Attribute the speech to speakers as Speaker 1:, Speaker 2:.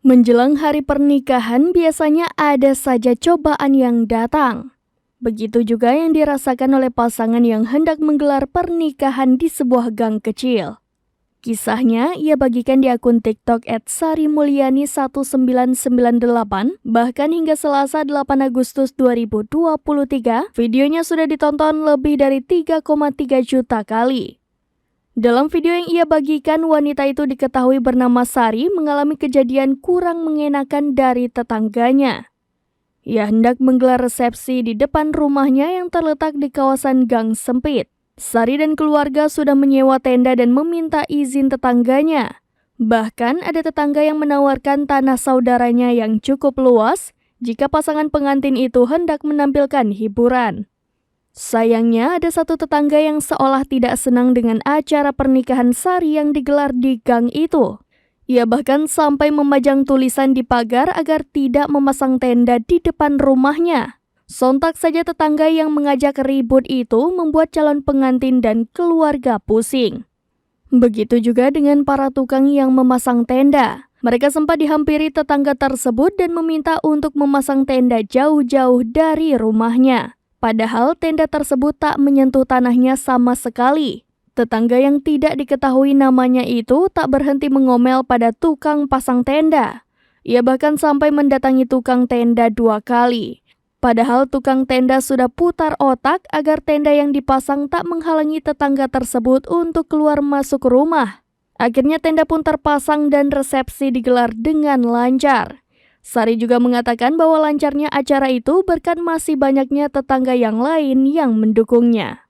Speaker 1: Menjelang hari pernikahan, biasanya ada saja cobaan yang datang. Begitu juga yang dirasakan oleh pasangan yang hendak menggelar pernikahan di sebuah gang kecil. Kisahnya ia bagikan di akun TikTok @sarimulyani1998, bahkan hingga Selasa 8 Agustus 2023, videonya sudah ditonton lebih dari 3,3 juta kali. Dalam video yang ia bagikan, wanita itu diketahui bernama Sari mengalami kejadian kurang mengenakan dari tetangganya. Ia hendak menggelar resepsi di depan rumahnya yang terletak di kawasan gang sempit. Sari dan keluarga sudah menyewa tenda dan meminta izin tetangganya. Bahkan ada tetangga yang menawarkan tanah saudaranya yang cukup luas jika pasangan pengantin itu hendak menampilkan hiburan. Sayangnya ada satu tetangga yang seolah tidak senang dengan acara pernikahan Sari yang digelar di gang itu. Ia bahkan sampai memajang tulisan di pagar agar tidak memasang tenda di depan rumahnya. Sontak saja tetangga yang mengajak ribut itu membuat calon pengantin dan keluarga pusing. Begitu juga dengan para tukang yang memasang tenda. Mereka sempat dihampiri tetangga tersebut dan meminta untuk memasang tenda jauh-jauh dari rumahnya. Padahal tenda tersebut tak menyentuh tanahnya sama sekali. Tetangga yang tidak diketahui namanya itu tak berhenti mengomel pada tukang pasang tenda. Ia bahkan sampai mendatangi tukang tenda 2 kali. Padahal tukang tenda sudah putar otak agar tenda yang dipasang tak menghalangi tetangga tersebut untuk keluar masuk rumah. Akhirnya tenda pun terpasang dan resepsi digelar dengan lancar. Sari juga mengatakan bahwa lancarnya acara itu berkat masih banyaknya tetangga yang lain yang mendukungnya.